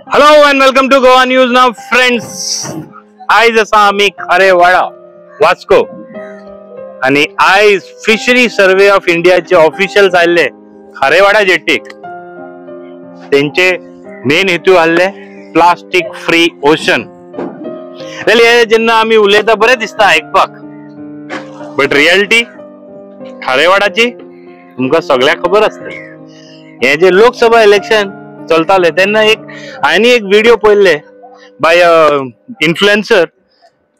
Hello and welcome to Goa news now friends. आयज आसा आमी खारेवाडा वास्को आणि आयज फिशरी सर्वे ऑफ इंडियाचे ऑफिशियल्स आयले खारेवाडा जेट्टीक. त्यांचे मेन हेतू आसले प्लास्टिक फ्री ओशन. हे जेन्ना आमी उलयता बरें दिसता आयकपाक, बट रियालिटी खारेवाडाची तुमकां सगळ्यांक खबर आसता. हे जे लोकसभा इलेक्शन चलताले तेन्ना हांवें एक व्हिडिओ पळयल्ले बाय इन्फ्लुएन्सर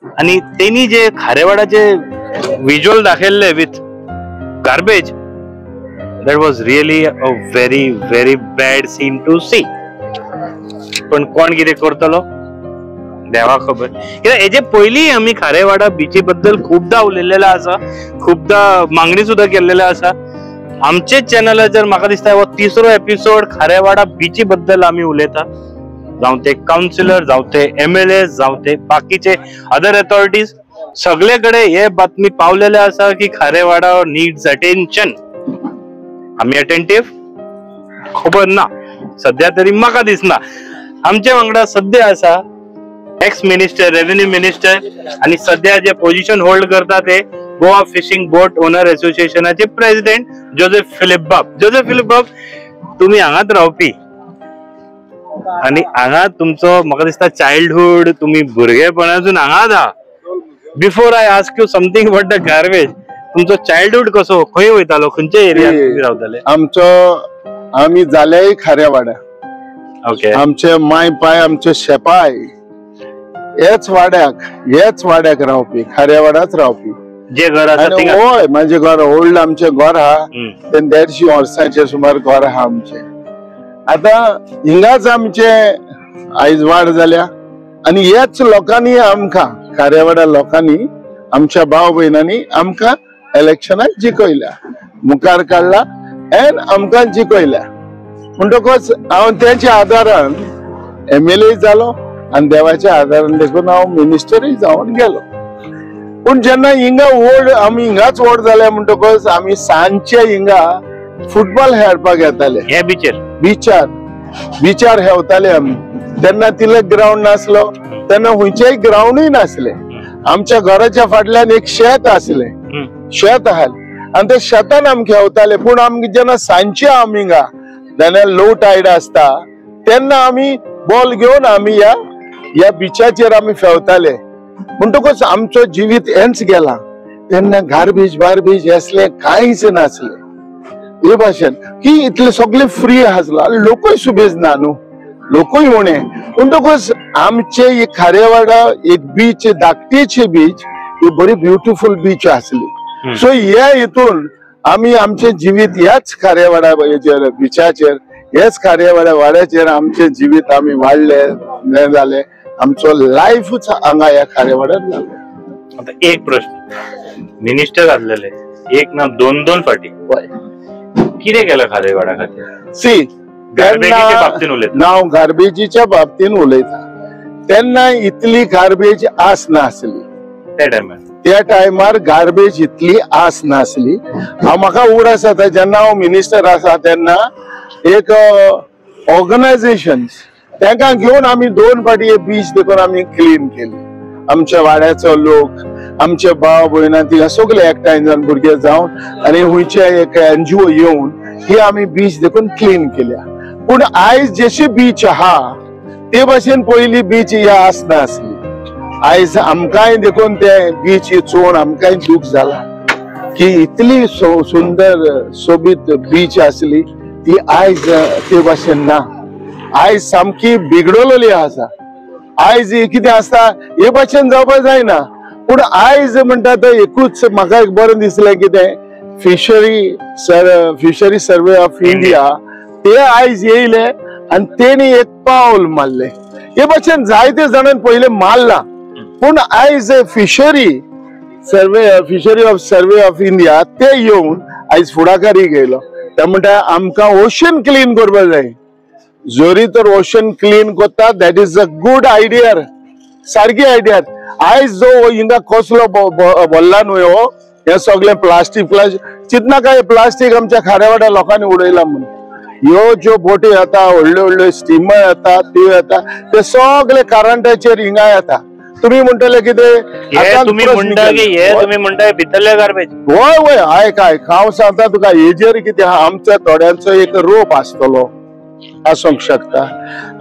आणि त्यांनी जे खारेवाडाचे व्हिज्युअल दाखयल्ले with garbage, that was really a very very bad scene to see. पण कोण कितें करतलो देवा खबर. कित्याक हेजे पयलीं आमी खारेवाडा बीची बद्दल खूबदां उलयल्लेलो आसा, खूबदां मागणी सुद्दां केल्लेलो आसा. आमचे चॅनलाचेर म्हाका दिसता हो 3रो एपिसोड खारेवाडा बीची बद्दल आमी उलयता. जावं ते काउन्सिलर, जावं ते MLA, जावं ते बाकीचे अदर अथॉरिटीज, सगळे कडे हे बातमी पावलेले आसा की खारेवाडा नीड्स अटेन्शन. आमी अटेंटिव्ह खबर ना सध्या तरी म्हाका दिसना. आमचे वांगडा सध्या आसा एक्स मिनिस्टर, रेव्हेन्यू मिनिस्टर आणि सध्या जे पोझिशन होल्ड करता ते गोवा फिशिंग बोट ओनर असोसिएशनाचे प्रेसिडेंट जोसेफ फिलिप बाब. जोसेफ फिलिप बाब, तुम्ही हांगाच रावपी आणि हांगा तुमचो म्हाका दिसता चाइल्डहुड, तुम्ही भुरगेपणासून हांगाच आहा. Before I ask you something about the garbage, तुमचो चाइल्डहुड कसो, खंय वयतालो, खंयच्या एरियात तुम्ही रावताले? आम्ही जाल्याय खारेवाडा. ओके. आमचे माय पाय, आमचे शेपाय हेच वाड्याक रावपी, खारेवाडाच रावपी. जे घर आसा आणि होय, माझे घर ओल्ड, आमचे घर आहा ते 150 वर्सांचे सुमार घर आहा आमचे. आता हिंगाच आमचे आयज वाड जाल्या आणि हेच लोकांनी आमकां, खारेवाडा लोकांनी, आमच्या भाव भयणांनी आमकां इलेक्शनाक जिखयल्या, मुखार काडला एन आमकां जिखयल्या. म्हणटकच हांव तेच्या आदारान MLA जालो आणि देवाच्या आदारान देखून हांव मिनिस्टरूय जावन गेलो. पण जेन्ना हिंगा आमी हिंगाच व्हड जाले म्हणटकच आमी सांजचे हिंगा फुटबॉल खेळपाक येताले. हे बिचार हेवताले आमी. तेन्ना तिलक ग्राउंड नासलो, तेन्ना खंयचेय ग्राउंडूय नासले. आमच्या घराच्या फाटल्यान एक शेत आसले, शेत आसले आणि त्या शेतान आमी खेळताले. पण आमकां जेन्ना सांजचे आमी हिंगा जेन्ना लो टायड आसता तेन्ना आमी बॉल घेवन आमी ह्या बिचाचेर आमी फेवताले. म्हणटकच आमचो जिवीत हेंच गेला. तेन्ना गार्बेज असले कांयच नासले. हे भाशेन की इतले सगळे फ्री आसला. लोकूय सुबेज ना न्हू, लोकूय उणे. म्हणटकच आमचे ही खारेवाडा एक बीच, धाकटीची बीच, ही बरी ब्युटिफूल बीच आसली. सो ह्या हितून आमी आमचे जिवीत ह्याच खारेवाडा बिचाचेर, हेच खारेवाडा वाड्याचेर आमचे जिवीत आमी वाडले जाले. आमचो लाईफच हांगा ह्या खारेवाड्यात जालो. आता एक प्रश्न, मिनिस्टर आसलेले एक ना दोन फाटी कितें केलं खारेवाडा खातीर? सी, गार्बेजीच्या बाबतीन उलयता, हांव गार्बेजीच्या बाबतीन उलयता. तेन्ना इतली गार्बेज आस नासली. त्या टायमार गार्बेज इतली आस नासली. म्हाका उड आसा जेन्ना हांव मिनिस्टर आसा तेन्ना एक ऑर्गनायझेशन तांकां घेवन आमी 2 फाटी हे बीच देखून आमी क्लीन केली. आमच्या वाड्याचो लोक, आमचे भाव भयणां, ती सगळे एकठांय जावन भुरगे जावन आणि हुंयचे एक NGO येवन ही आमी बीच देखून क्लीन केल्या. पूण आयज जशी बीच आहा ते भाशेन पयली बीच ह्या आसना आसली. आयज आमकांय देखून ते बीच चोवन आमकांय दूख जाला की इतली सुंदर सोबीत बीच आसली ती आयज ते भाशेन ना. आयज सामकी बिगडलेली आसा. आयज कितें आसता हे भाशेन जावपाक जायना. पूण आयज म्हणटा तो एकूच म्हाका एक बरें दिसलें कितें, फिशरी सर्वे ऑफ इंडिया ते आयज येयले आणि तेणी एक पावल मारले. हे भाशेन जायते जाणांनी पयले मारला. पूण आयज फिशरी ऑफ इंडिया ते येवन आयज फुडाकारी घेयलो. ते म्हणटा आमकां ओशन क्लीन करपाक जाय. जरी तर ओशन क्लीन करता that is a good idea, सारकी आयडिया. आयज जो हिंगा कसलो भरला न्हू हो, हे सगळे प्लास्टीक चिंतना काय प्लास्टीक आमच्या खारेवाड्या लोकांनी उडयला म्हणून. ह्यो ज्यो बोटी येता व्हडल्यो व्हडल्यो स्टिमर येता त्यो येता ते सगळे करंटाचेर हिंगा येता. तुम्ही म्हणटले कितें तुम्ही म्हणटा भितरले गार्बेज. होय होय आयक हांव सांगता तुका हेजेर कितें आमच्या थोड्यांचो एक रोप आसतलो आसूंक शकता.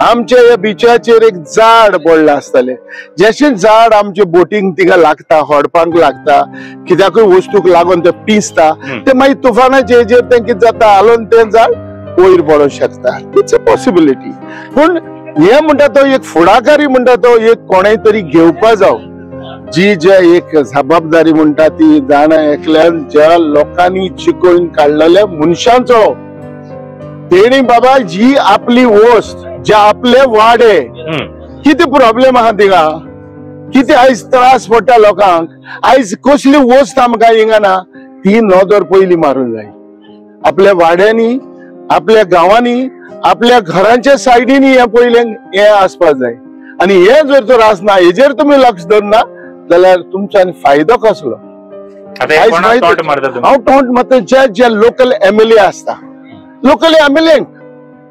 आमच्या ह्या बिचाचेर एक झाड पडलें आसतलें. जशें झाड आमचे बोटींक तिका लागता होडपाक लागता कित्याकूय वस्तूक लागून ते पिसता ते मागीर तुफानाचे हेजेर तें कितें जाता हालोवन तें झाड वयर पडूंक शकता. It's a possibility. पूण हे म्हणटा तो एक फुडाकारी म्हणटा तो एक कोणें तरी घेवपा जाव जी जे एक जबाबदारी म्हणटा ती जाणा एकल्यान ज्या लोकांनी चिकोवन काडलेल्या मनशांचो तेणी बाबा जी आपली वस्त जे आपले वाडे किती प्रॉब्लेम आहा थिंगा किती आयज त्रास पडटा लोकांक आयज कसली वस्त आमकां हिंगाना ती नदर पयली मारूंक जाय. आपल्या वाड्यांनी आपल्या गांवांनी आपल्या घरांच्या सायडीनी हे पयले हे आसपाक जाय. आणि हे जर तर आसना हेजेर तुमी लक्ष धरना जाल्यार तुमच्यान फायदो कसलो. हांव टोंट मारता जे लोकल MLA आसता लोकल MLAंक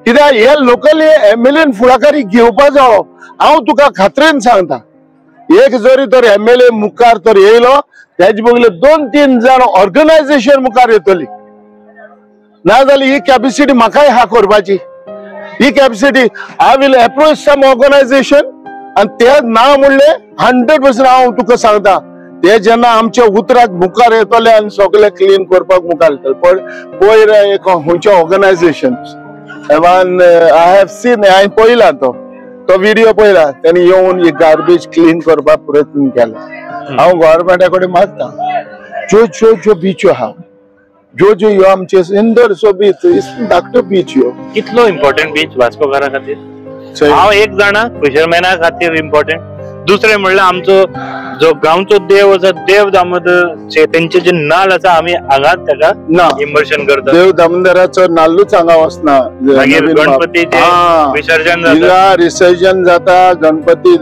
कित्याक हे लोकल MLAन फुडाकारी घेवपा जावो. हांव तुका खात्रेन सांगता एक जरी तर MLA मुखार तर येयलो तेजे बगले 2-3 जाण ऑर्गनायझेशन मुखार येतली नाजाल्यार ही कॅपॅसिटी म्हाकाय हा करपाची. ही capacity I will approach some organisation आणि ते ना म्हणले 100% हांव तुका सांगता ते जेन्ना आमच्या उतराक मुखार येतले आणि सगळे क्लीन करपाक मुखार येतले. पण पयर एक खंयचे ऑर्गनायझेशन आय हॅव सीन हांवें पळयला तो व्हिडिओ पळयला त्यांनी येवन एक गार्बेज क्लीन करपाक प्रयत्न केला. हांव गव्हर्नमेंटा कडेन मागता ज्यो बिच्यो आहा जो यो आमचे सुंदर बीच धाकटो बीच यो कितलो इम्पॉर्टंट बीच वास्कोकारा खातीर. हांव एक जाणा फिशरमॅना खातीर इम्पॉर्टंट. दुसरे म्हणल्यार आमचो जो गांवचो देव आसा देव दामोदर तेंचे जे नाल आसा आमी हांगाच ताका इमर्शन करता. देव दामोदराचो नाल्लूच हांगा वचना. मागीर गणपतीचे विसर्जन विसर्जन जाता गणपती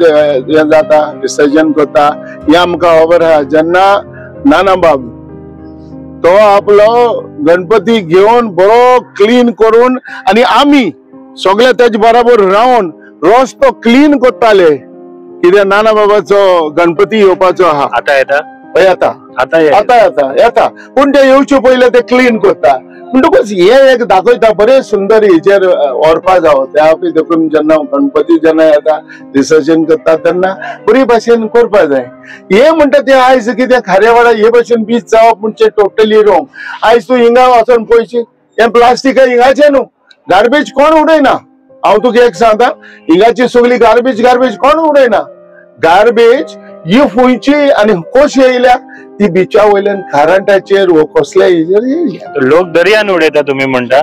जाता विसर्जन करता हे आमकां खबर आहा. जेन्ना नाना बाब तो आपलो गणपती घेऊन बरो क्लीन करून आणि आम्ही सगळे त्याच्या बरोबर राहून रोज तो क्लीन करताले कित्याक नाना बाबाचो गणपती येवपाचो आहा. आता येता येता पूण ते येवचे पयले ते क्लीन करता. म्हणटकूच हे एक दाखयता बरे सुंदर हेचेर व्हरपा जावो. त्या देखून जेन्ना गणपती जेन्ना येता विसर्जन करता तेन्ना बरी भाशेन करपा जाय. हे म्हणटा ते आयज कितें खारेवाडा हे भाशेन बीच जावप म्हणजे टोटली रॉंग. आयज तूं हिंगा वचोन पळयची हे प्लास्टीक हिंगाचे न्हू गार्बेज कोण उडयना. हांव तुका एक सांगता हिंगाची सगळी गार्बेज कोण उडयना. गार्बेज ही खुंयची आनी कशी येयल्या ती बिचा वयल्यान करंटाचेर वो कसल्या हेजेर येयल्या. लोक दर्यान उडयता तुम्ही म्हणटा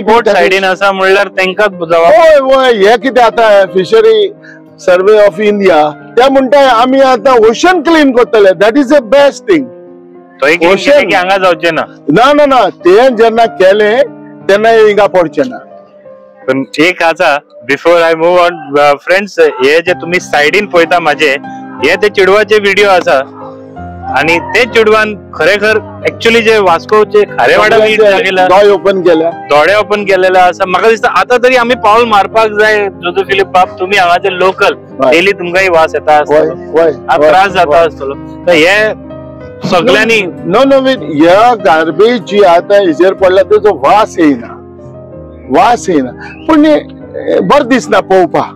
बोट सायडीन आसा म्हणल्यार तेंकाच जबाब. होय होय हे कितें आता फिशरी सर्वे ऑफ इंडिया ते म्हणटा आमी आता ओशन क्लीन करतले. That is the best thing. Ocean हांगा जावचे ना ते जेन्ना केले तेन्ना हिंगा पडचे ना. पण एक आसा before I move on friends हे जे तुम्ही सायडीन पळयता माझे हे ते चिडवाचे व्हिडिओ आसा आणि ते चिडवान खरेखर ऍक्च्युअली जे वास्कोचे खारेवाडा बीच दोळे ओपन केलेले आसा. म्हाका दिसता आता तरी आम्ही पावल मारपाक जाय. जोजो फिलिप बाब तुम्ही हांगाचे लोकल डेली तुमकांय वास येता त्रास जाता आसतलो तर हे सगळ्यांनी ह्या गार्बेज जी आता हेजेर पडला तेजो वास येयना पूण बरें दिसना पळोवपाक.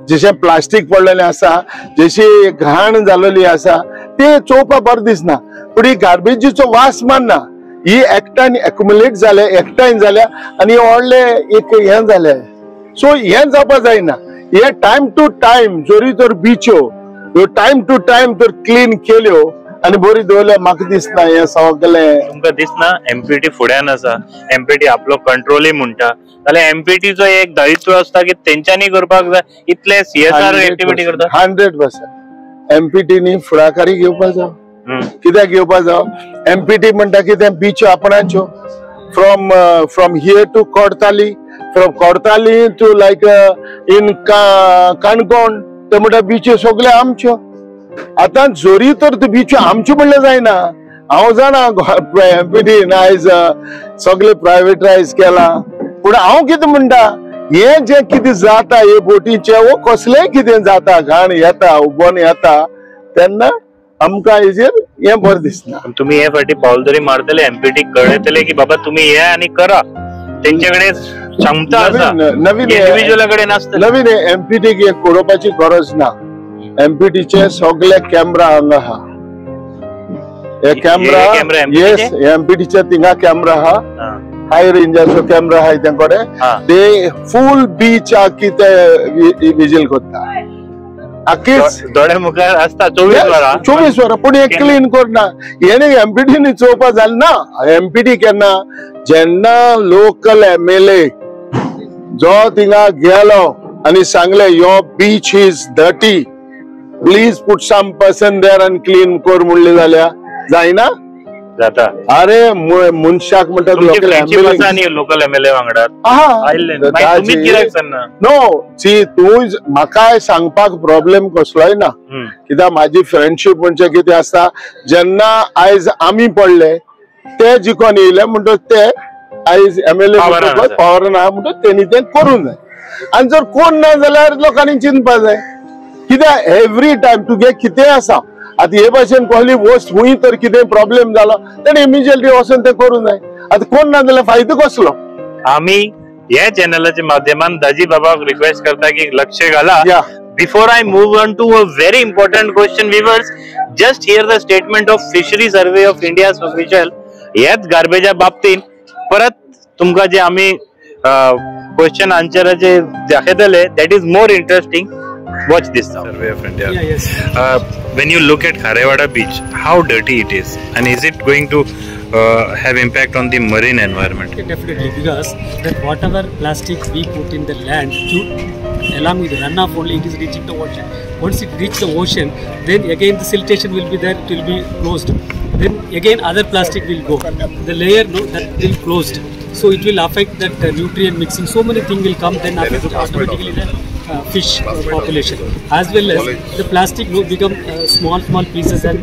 जशें प्लास्टीक पडलेलें आसा जशी घाण जाल्ली आसा ते चोवपाक बरें दिसना. पूण ही गार्बेजीचो वास मारना. ही एकठांय एक्युमुलेट जाल्या एकठांय जाल्या आनी व्हडले एक हें जालें. सो हें जावपाक जायना. हे टायम टू टायम जोरी तर बिच्यो टायम टू टायम तर क्लीन केल्यो आणि बरी दवरल्या म्हाका दिसना हे सगळें. तुमकां दिसना MPT फुड्यान आसा MPT आपलो कंट्रोलय म्हणटा जाल्यार MPTचो एक दायित्व आसता की तेंच्यांनी करपाक जाय इतले CSR एक्टिविटी करता. 100% MPTनी फुडाकारी घेवपाक जाय. कित्याक घेवपाक जाय MPT म्हणटा कितें बीच आपणाच्यो from here to Cortalim from Cortalim to like in Canacona ते म्हणटा बीच सगळे आमच्यो. आता जोरी तर बीच आमच्यो म्हणल्यार जायना. हांव जाणा MPT आयज सगळे प्रायवेटायज केला पूण हांव कितें म्हणटा, हे जे कितें जाता हे बोटीचे वो कसलेंय कितें जाता, घाण येता उबोन येता तेन्ना आमकां हेजेर हें बरें दिसना. तुम्ही हे फाटी पावल तरी मारतले, एमपीटी कळयतले की बाबा तुम्ही या आणि करा. त्यांच्याकडे क्षमता आसा, नवीन इंडिव्हिज्युअलाकडे नसता. नवीन एमपीटीक एक कळोवपाची गरज ना. एमपीटीचे सगळे कॅमेरा हांगा आहा. हे कॅमेरा येस एमपीटीचे थिंगा कॅमेरा आहा, हाय रेंजाचो कॅमेरा आहा तेंकडे. ते फूल बीच कितें विजील करता. दोळे मुखार असता 24 वरां पूण हे क्लीन करना. हेणे एमपीटीनी चोवपा जालें ना. एमपीटी केन्ना जेन्ना लोकल एमएलए जो थिंगा गेलो आनी सांगले यो beach is dirty, please put some person there आनी क्लीन कर म्हणले जाल्यार जायना. जाता. अरे मनशाक म्हणटात लोकल एमएलए वांगडा नो सी तूं म्हाका सांगपाक प्रॉब्लेम कसलोय ना. कित्याक म्हाजी फ्रेंडशीप म्हणजे कितें आसता, जेन्ना आयज आमी पडले ते जिखोन येयले म्हणटच ते आयज एमएलए पावरान आहा म्हणटच तेणी तें करूंक जाय. आनी जर कोण ना जाल्यार लोकांनी चिंतपा जाय. कित्याक एवरी टायम तुगे कितें आसा, आता हे भाशेन कहली वस्त हुई तर कितें प्रॉब्लेम जालो तेणे इमिजिएटली वचून ते करूंक जाय. आता कोण ना जाल्यार फायदो कसलो. आमी ह्या चॅनलाच्या माध्यमान दाजी बाबाक रिक्वेस्ट करता की लक्ष घाला. Before I move on to a very important question, viewers, just hear the statement of Fishery Survey of India's official. याच गार्बेजा बाबतीन परत तुमका जे आम्ही क्वेश्चन आन्सराचे दाखयतले, that is more interesting. Watch this now. Survey of India. Yeah, yes. When you look at Kharewada beach, how dirty it is, and is it going to have impact on the marine environment? Yeah, definitely, because that whatever plastic we put in the land, along with the runoff only, it is reaching the ocean. Once it reaches the ocean, then again the siltation will be there, it will be closed. Then again other plastic will go. The layer that will closed. So it will affect that nutrient mixing. So many things will come, then affect automatically the fish population. As well as the plastic will become small pieces and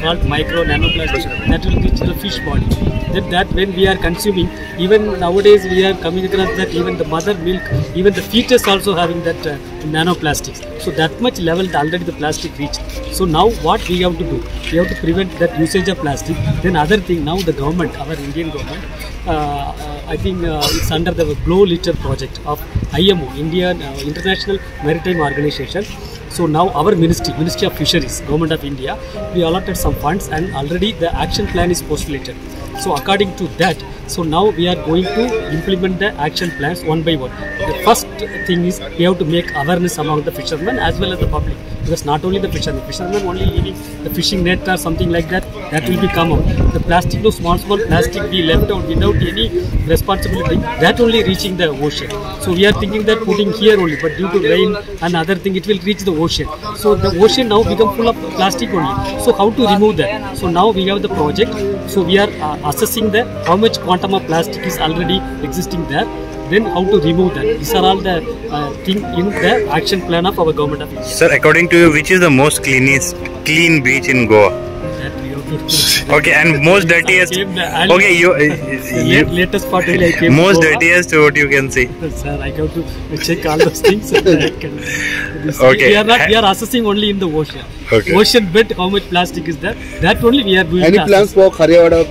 called micro nanoplastic that will reach the fish body. That when we are consuming, even nowadays we are coming across that even the mother milk, even the fetus also having that nanoplastics. So that much level already the plastic reached. So now what we have to do? We have to prevent that usage of plastic. Then other thing, now the government, our Indian government, I think it's under the Glow Litter project of IMO, Indian International Maritime Organization. So now our Ministry of Fisheries, Government of India, we allotted some funds and already the action plan is postulated. So according to that, so now we are going to implement the action plans one by one. The first thing is we have to make awareness among the fishermen as well as the public. Because not only the fishermen only leaving the fishing net or something like that, that will be come out. The plastic, no small plastic we left out without any responsibility, that only reaching the ocean. So we are thinking that putting here only, but due to rain and other thing, it will reach the ocean. So the ocean now become full of plastic only. So how to remove that? So now we have the project. So we are assessing the how much quantum of plastic is already existing there. Then how to remove that. These are all the things in the action plan of our government of India. Sir, according to you, which is the most clean beach in Goa? Okay, and most dirtiest. Okay, you latest part I came. Most dirtiest, what you can see? Sir, I have to check all those things. Okay. We are assessing only in the ocean. Okay. Ocean bed, how much plastic is there? That only we are doing. Any plans for Kharewada?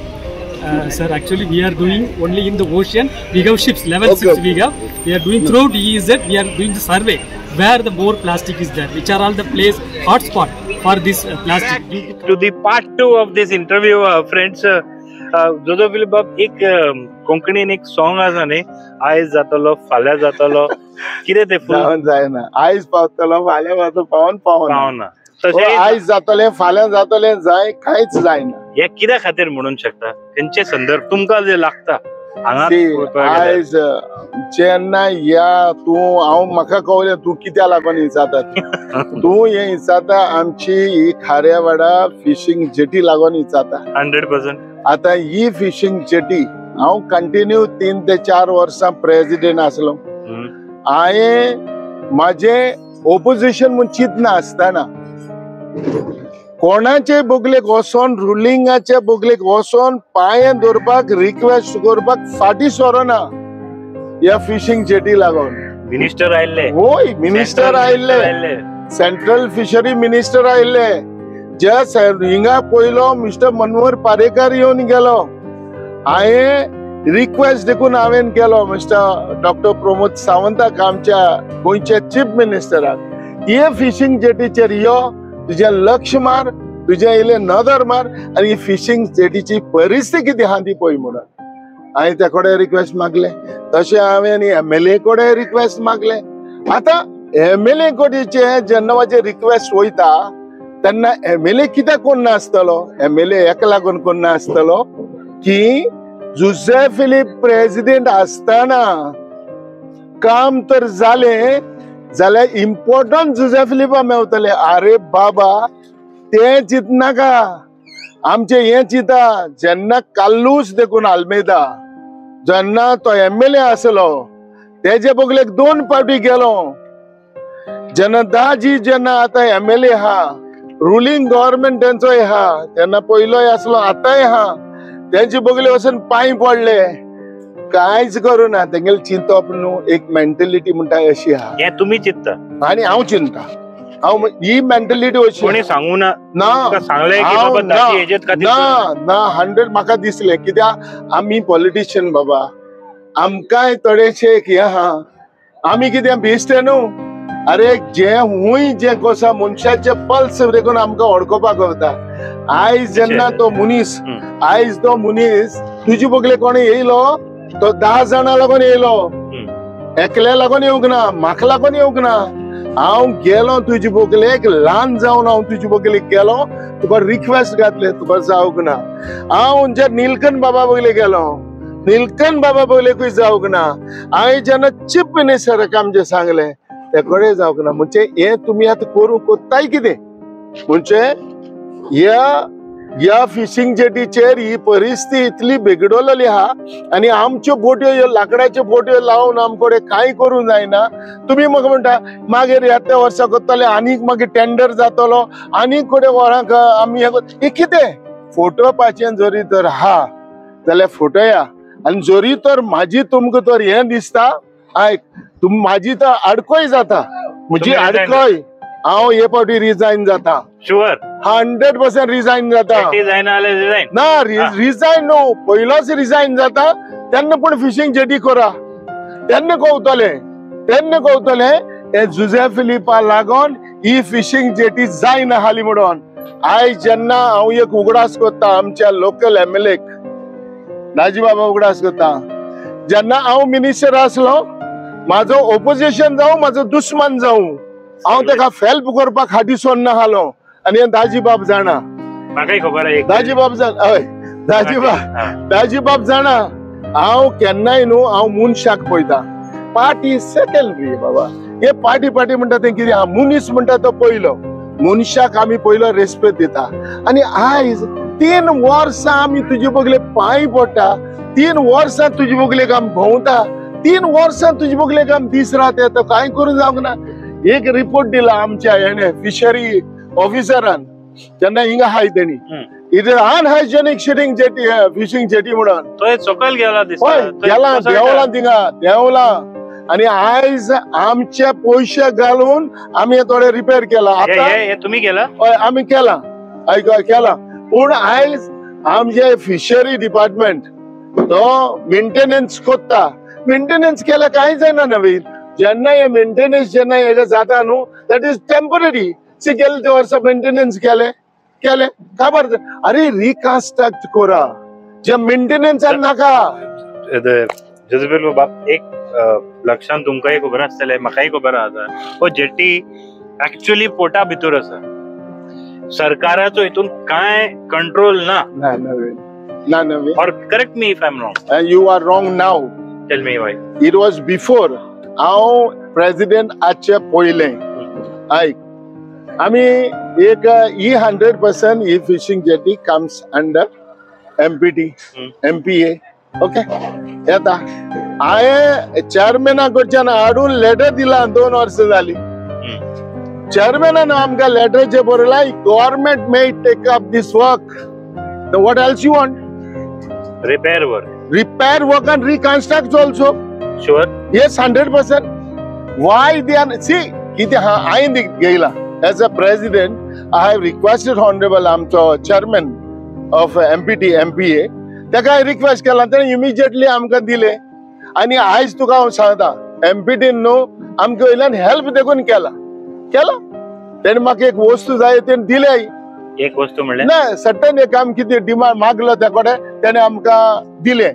Sir, actually we are doing only in the ocean. We have ships, 11 ships we have. We are doing throughout EEZ. We are doing the survey where the more plastic is there, which are all the place hotspot for this plastic. To the part 2 of this interview, friends. जोजो Philip एक कोंकणीन एक song आसा न्ही, आयज जातलो फाल्यां जातलो, कितें ते फुल जायना. आयज पावतलो फाल्यां पावना. आयज जातले फाल्यां जातले जाय कांयच जायना. हे कित्या खातीर म्हणून शकता? तेंचे संदर्भ तुमकां जे लागता आयज जेन्ना या तूं हांव म्हाका कळ्ळें तूं कित्या लागून हिंसाता. तूं हे हिंसाता आमची ही खारेवाडा फिशिंग जेटी लागून हिंसाता 100%. आता ही फिशिंग जेटी हांव कंटिन्यू 3 ते 4 वर्सां प्रेसिडेंट आसलो. हांवें म्हाजे ओपोजिशन म्हूण चिंतना आसतना कोणाचे बोगलेक वचोन रुलिंगाचे बोगलेक वचोन पांये दवरपाक रिक्वेस्ट करपाक फाटी सरोना. या फिशिंग जेटी लागून मिनिस्टर आयिल्ले होय मिनिस्टर आयिल्ले सेंट्रल फिशरी मिनिस्टर आयिल्ले जे हिंगा पयलो मिस्टर मनोहर पारेकर येवन गेलो हांवें रिक्वेस्ट देखून हांवें केलो मिस्टर डॉक्टर प्रमोद सावंताक आमच्या गोंयच्या चीफ मिनिस्टराक हे फिशिंग जेटीचेर यो तुझे लक्ष मार तुझे इले नदर मार आणि फिशिंग जेटीची परिस्थिती किती आहा ती पळय म्हणून हांवें ते कडेन रिक्वेस्ट मागले तशें हांवें MLA कडेन रिक्वेस्ट मागले आता MLA कडेचे जेन्ना म्हाजे रिक्वेस्ट वयता तेन्ना MLA कित्याक कोण नासतलो MLA हेका लागून कोण नासतलो की जुझे फिलिप प्रेसिडेंट असताना काम तर जाले जाल्यार इम्पॉर्टंट जुझे फिलिपा मेवतले अरे बाबा ते चिंतनाका आमचे हे चिंता जेन्ना काल्लूस देखून आल्मेदा जेन्ना तो MLA आसलो तेजे बगलेक 2 फावटी गेलो जनताजी जेन्ना आता MLA हा रुलिंग गव्हर्नमेंट त्यांचोय हा तेन्ना पयलोय आसलो आतांय हा त्यांचे बगले वचून पांय पडले कांयच करूना तेंगेले चिंतप न्हू एक मेंटॅलिटी म्हणटा अशी हा हे तुम्ही चिंतता आणि हांव चिंता हांव ही मेंटॅलिटी अशी कोणी सांगू ना ना सांगले की बाबा दादी हेजेत खातीर ना 100 म्हाका दिसले कित्याक आमी पॉलिटिशियन बाबा आमकांय थोडेशे हे हा आमी कितें भिजते न्हू अरे जे हुंय जे कोसा मनशाचे पल्स देखून आमकां वळखोपाक गावता आयज जेन्ना तो मनीस आयज तो मनीस तुजे बगले कोणी येयलो तो 10 जाणां लागून येयलो एकल्या लागून येवंक ना म्हाका लागून येवंक ना हांव गेलो तुजे बगलेक ल्हान जावन हांव तुजे बगलेक गेलो तुका रिक्वेस्ट घातले तुका जावंक ना हांव जे नीलकंठ बाबा बगले गेलो नीलकंठ बाबा बगलेकूय जावंक ना हांवें जेन्ना चीफ मिनिस्टराक आमचे सांगले ते कडेन जावंक ना म्हणजे हे तुमी आतां करूं कोत्ताय कितें म्हणजे या फिशिंग जेटीचेर ही परिस्थिती इतली बिगडलेली आहा आणि आमच्यो बोट्यो ह्यो लाकडाच्यो बोट्यो लावून आमकडे कांय करूं जायना तुम्ही म्हाका म्हणटा मागीर येत्या वर्सा करतले आनीक मागीर टेंडर जातलो आनीक कोडे वरांक आमी हे कितें फोटोवपाचें जरी तर हा जाल्यार फोटोया आणि जरी तर म्हाजी तुमकां तर हे दिसता आयक तुम माझी तर आडकोय जाता म्हजी आडकोय हांव हे फावटी रिजायन जाता शुअर 100% रिजायन जाता ना रिजायन न्हू पयलोच रिजायन जाता तेन्ना पण फिशिंग जेटी करा तेन्ना कळटले हे जुझे फिलिपा लागून ही फिशिंग जेटी जायना हाली म्हणून आयज जेन्ना हांव एक उगडास करता आमच्या लोकल MLA नाजी बाबा उगडास करता जेन्ना हांव मिनिस्टर आसलो माझो ऑपोजिशन जाऊ माझो दुश्मन जाऊ हांव तेका हेल्प करपाक हाटी सोडना हालो आनी दाजी बाब जाणा म्हाकाय खबर आहे दाजी बाब जाणा हांव केन्नाय न्हू हांव मनशाक पळयता पार्टी सेकंडरी बाबा हे पार्टी म्हणटा ते कितें मनीस म्हणटा तो पयलो मनशाक आमी पयलो रेस्पेक्ट दिता आनी आयज 3 वर्सां आमी तुजे बगले पांय पडटा 3 वर्सां तुजे बगलेक आमी भोंवता 3 वर्सां तुजे बगलेक आमी दीस रात येता कांय करूं जावंक ना एक रिपोर्ट दिला आमच्या हेणे फिशरी ऑफिसरान जेन्ना हिंगा हाय तेणी it is unhygienic fishing jetty म्हणून तो सकयल गेला गेला देवला आणि आयज आमचे पयशे घालून आमी थोडे रिपेअर केला हे तुम्ही केला आमी केला केला पूण आयज आमचे फिशरी डिपार्टमेंट तो मेंटेनन्स कोत्ता मेंटेनन्स केला कांय जायना नवीन जेन्ना हे मेंटेनन्स जेन्ना हे जाता न्हू दॅट इज टेम्पररी सी गेले ते वर्सा मेंटेनन्स केले खबर अरे रिकन्स्ट्रक्ट करा जे मेंटेनन्सान नाका जजबेल बाब एक लक्षांत तुमकांय खबर आसतलें म्हाकाय खबर आसा हो जेटी एक्चुअली पोटा भितर आसा सरकाराचो हितून कांय कंट्रोल ना or correct me if I'm wrong you are wrong now tell me why it was before हांव प्रेसिडेंट आजचे पयले आयक आमी एक 100% ही fishing jetty comes under MPA okay येता हांवें चेअरमॅना कडच्यान हाडून लेटर दिला 2 वर्सां जाली चेअरमॅनान आमकां लेटर जे बरयला government may take up this work what else you want repair work and reconstruct also sure yes 100%. Why they are see कितें हा हांवें घेयला as a president. I have requested honourable आमचो चेअरमॅन ऑफ MPA ताका हांवें request केला, ताणें immediately आमकां दिले. आनी आयज तुका हांव सांगता MPT न्हू आमचे वयल्यान हेल्प देखून केला. ताणें म्हाका एक वस्तू जाय तेणें दिले. एक वस्तू म्हणले ना सटन एक काम कितें डिमांड मागलो त्या कडेन ताणें आमकां दिले.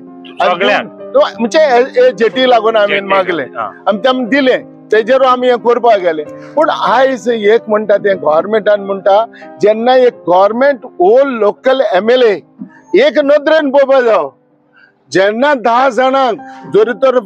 म्हणजे जेटी लागून हांवें मागले आनी तेमकां दिले. तेजेर आमी हें करपाक गेले. पूण आयज एक म्हणटा तें गव्हर्मेंटान म्हणटा जेन्ना एक गव्हर्मेंट ओल लोकल MLA एक नदरेन पळोवपाक जाय. जेन्ना 10 जाणांक जरी तर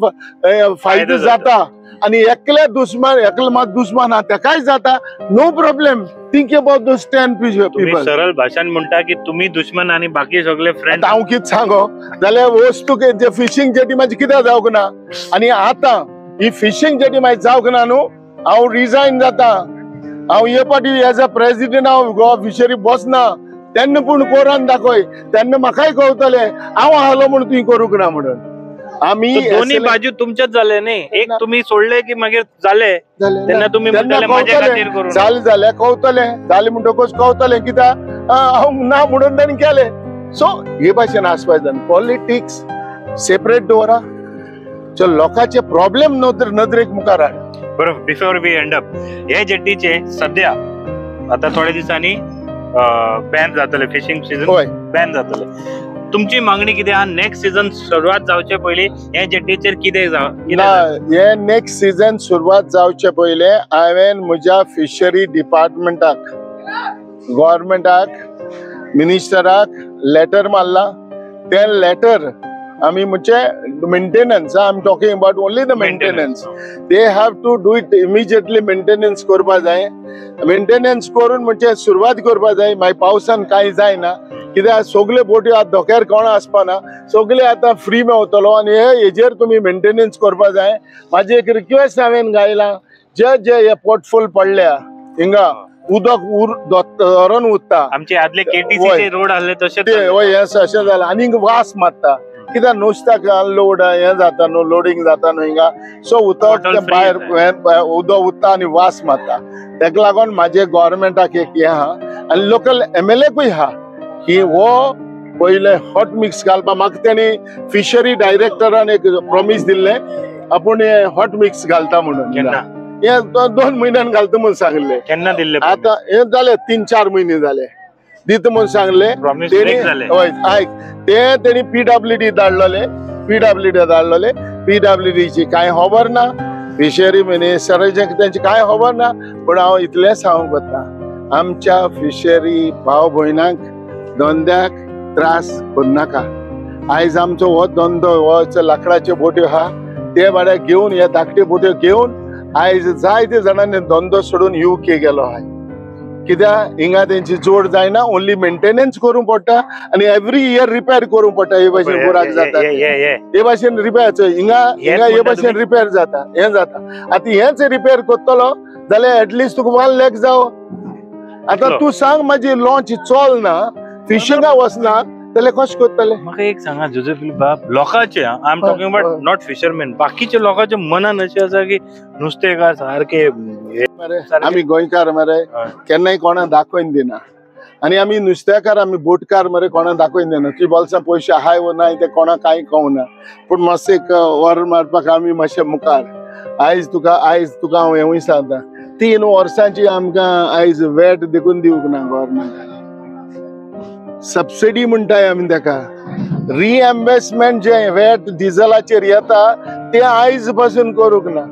फायदो जाता आनी एकल्या दुस्मान हा तेकाय जाता, no problem. Think about those 10 people. सरळ भाषान म्हणटा की तुम्ही दुश्मन आणि बाकी सगळे फ्रेंड. हांव कितें सांगो जाल्यार वस्तू फिशिंग जेटी म्हाजी कित्याक जावंक ना. आनी आतां ही फिशिंग जेटी म्हाजी जावंक ना न्हू, हांव रिजायन जाता. हांव हे पाटी एज अ प्रेसिडेंट हांव गोवा फिशरी बसना. तेन्ना पूण कोरान दाखय तेन्ना म्हाकाय कळटले हांव आहलो म्हूण तुवें करूंक ना म्हणून. आमी दोन्ही बाजू तुमच्याच झाले न्ही. एक तुम्ही सोडले की मागीर जाले तेन्ना तुम्ही म्हणटले माझ्या खातीर करून जालें कळटलें. जालें म्हणटकच कळटलें कित्याक हांव ना म्हणून ताणें केलें. सो हे भाशेन आसपाक जाय. पॉलिटिक्स सेपरेट दवरा. लोकांचे प्रॉब्लेम नदरेक मुखार हाड. बरोबर. बिफोर वी एंड अप हे जेट्टीचे सध्या आता थोड्या दिवसांनी बॅन जातले. फिशिंग सीझन बॅन जातले. तुमची मागणी कितें आहा? नेक्स्ट सीझन सुरवात जावचे पयलीं हे जेट्टीचेर कितें हे नेक्स्ट सीझन सुरवात जावचे पयले हांवें म्हज्या फिशरी डिपार्टमेंटाक गव्हर्मेंटाक मिनिस्टराक लेटर मारला. ते लेटर आमी म्हणजे maintenance I am talking about only the maintenance. They have to do it immediately. Maintenance करपा जाय. मेंटेनन्स करून म्हणजे सुरवात करपा जाय. मागीर पावसान कांय जायना कित्याक सगल्यो बोटी आतां धोक्यार कोण आसपाना. सगळे आतां फ्री मेवतलो आनी हेजेर तुमी मेंटेनन्स करपा जाय. म्हाजी एक रिक्वेस्ट हांवें गायला जे हे पोर्टफोल पडल्या हिंगा उदक धरून उरता. आमचे आदले KTC रोड आसले तशें अशें जालां. आनी वास मारता कित्याक नुस्त्याक लोड हे जाता न्हू, लोडिंग जाता न्हू हिंगा. सो उदक भायर उदक उरता आनी वास मारता. तेका लागून म्हाजे गव्हर्मेंटाक एक हे आहा आनी लोकल MLAकूय आहा की हो पयले हॉट मिक्स घालपा. म्हाका तेणी फिशरी डायरेक्टरान एक प्रॉमिस दिल्ले आपूण हॉट मिक्स घालता म्हणून. हे 2 म्हयन्यान घालता म्हणून सांगले. केन्ना दिल्ले? आतां हे जाले 3-4 म्हयने जाले दिता म्हणून सांगले. हय आयक तेणी PWD धाडलेले. PWDची कांय खबर ना. फिशरी मिनिस्टराचे तेंचे कांय खबर ना. पूण हांव इतलें सांगूंक वता आमच्या फिशरी भाव भयणांक धंद्याक त्रास करूं नाका. आयज आमचो हो धंदो हो लाकडाच्यो बोट्यो आहा ते भाड्याक घेवन हे धाकट्यो बोट्यो घेवन आयज जायते जाणांनी धंदो सोडून UK गेलो आहाय. कित्याक हिंगा तेंची जोड जायना. ओन्ली मेंटेनन्स करूंक पडटा आनी एवरी इयर रिपेर करूंक पडटा. हे भाशेन बुराक जाता. हे भाशेन रिपेर हिंगा हे भाशेन रिपेर जाता. हे जाता. आतां हेच रिपेर करतलो जाल्यार एटलिस्ट तुका 1 लाख जावं. आतां तूं सांग म्हाजी लॉन्च चलना फिशिंगा वचना जाल्यार कशें करतले? म्हाका एक सांगा जोसेफ बाब, लोकांचे I am talking about not fisherman, बाकीच्या लोकांच्या मनान अशें आसा की नुस्तेकार सारखे आमी गोंयकार मरे केन्नाय कोणा दाखोवन दिना. आनी आमी नुस्तेकार आमी बोटकार मरे कोणा दाखोवन दिना. तुजे बोल्सां पयशे आहाय वो ना ते कोणा कांय कळना. पूण मातशें एक वर मारपाक आमी मातशें मुखार. आयज तुका हांव हेंवूय सांगता 3 वर्सांची आमकां आयज वेट देखून दिवंक ना गव्हर्मेंटान. सबसिडी म्हणटाय आमी ताका. रिएम्बर्समेंट जे वेट डिझलाचेर येता ते आयज पासून करूंक ना.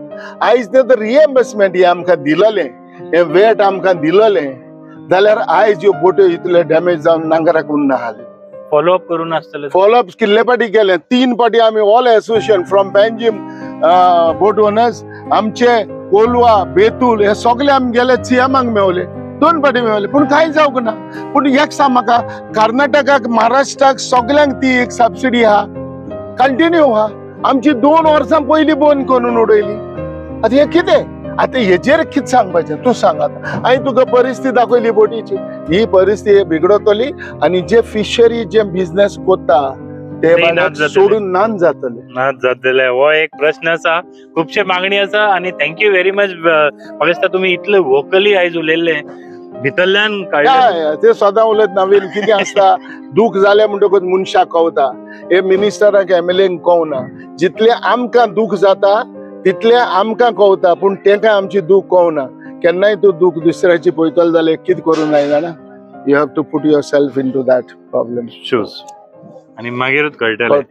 आयज ते रिएम्बर्समेंट हे आमकां दिलेलें, हे वेट आमकां दिलेलें जाल्यार आयज ह्यो बोट्यो इतले डॅमेज जावन नांगराक उरना आसले. फॉलोअप करून आसतले. फॉलोअप कितले पाटी केले? 3 पाटी आमी all association from Panjim boat owners आमचे कोलवा बेतूल हे सगळे आमी गेले CMाक मेवले. 2 पाटी मेवले पूण कांय जावंक ना. पूण एक सांग म्हाका कर्नाटकाक महाराष्ट्राक सगळ्यांक ती एक सबसिडी आहा कंटिन्यू आहा. आमची 2 वर्सां पयलीं बंद करून उडयली. आतां हे कितें? आतां हेजेर कितें सांगपाचें तूं सांग. आतां हांवें तुका परिस्थिती दाखयली बोटीची. ही परिस्थिती बिगडतली आनी जे फिशरी जे बिझनेस करता ते भागात सोडून नाच जातले हो एक प्रश्न असा, खूपशे मागणी असा आणि थँक्यू व्हेरी मच. फक्त तुम्ही इतले वोकली आयज उलयल्ले भितरल्यान काय ते सदां उलयत नवीन कितें आसता. दूख जालें म्हणटकूच मनशाक कळटा, हे मिनिस्टराक एमएलएक कळना. जितले आमकां दूख जाता तितले आमकां कळटा, पूण तेंकां आमची दूख कळना. केन्नाय तूं दूख दुसऱ्याची पळयतलो जाल्यार कितें करूंक जायना ना. You have to put yourself into that problem shoes आणि मागीरच कळटलें.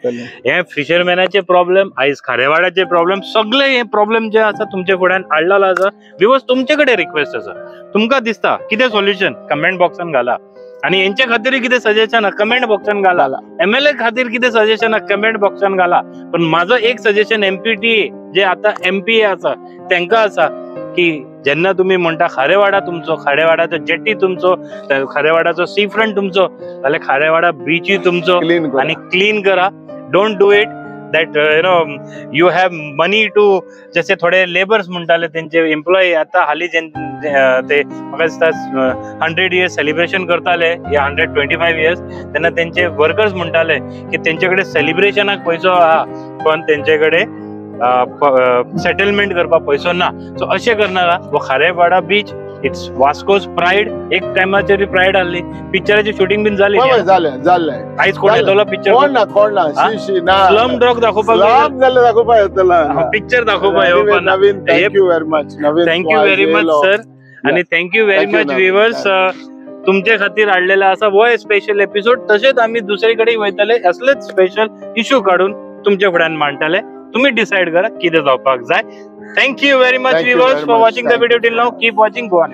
हे फिशरमॅनाचे प्रॉब्लेम, आयज खारेवाड्याचे प्रॉब्लेम, सगळे हे प्रॉब्लेम जे आसा तुमचे फुड्यान हाडलेलो आसा. विवर्स तुमचे कडेन रिक्वेस्ट आसा, तुमकां दिसता कितें सोल्युशन कमेंट बॉक्सान घाला. आणि यांच्या खातीर कितें सजेशन कमेंट बॉक्सान घाला. एमएलए खातीर कितें सजेशन कमेंट बॉक्सान घाला. पण माझं एक सजेशन एमपीटीए जे आता एमपीए आसा तांकां आसा की जेन्ना तुम्ही म्हणटा खारेवाडा तुमचो, खारेवाडाचो जेटी तुमचो, खारेवाडाचो सी फ्रंट तुमचो, जाल्यार खारेवाडा बीच तुमचो आणि क्लीन करा. Don't do it that you have money to. जसे थोडे लेबर्स म्हणटाले त्यांचे एम्प्लॉई आता हाली ते म्हाका दिसता 100 years सेलिब्रेशन करताले या 125 years, तेन्ना त्यांचे वर्कर्स म्हणटाले की त्यांच्याकडे सेलिब्रेशनाक पैसो आहा पण त्यांच्याकडे सेटलमेंट करपाक पैसो ना. सो अशें करनाका. वो खारेवाडा बीच इट्स वास्कोज प्राइड. एक टायमाचेर प्राइड आसली, पिक्चराची शूटिंग बीन जाली. आयज कोण येतलो पिक्चर? स्लम डॉग दाखोवपाक येतलो, पिक्चर दाखोवपाक येवपाना. थँक्यू व्हेरी मच सर आणि थँक्यू व्हेरी मच व्ह्युअर्स. तुमचे खातीर हाडलेला असा वो स्पेशल एपिसोड. तसेच आम्ही दुसरीकडे वयतले असलेच स्पेशल इश्यू काढून तुमच्या फुड्यान मांडटले. तुम्ही डिसाइड करा कितें जावपाक जाय. Thank you very much viewers for watching the video till now. Keep watching. Go on.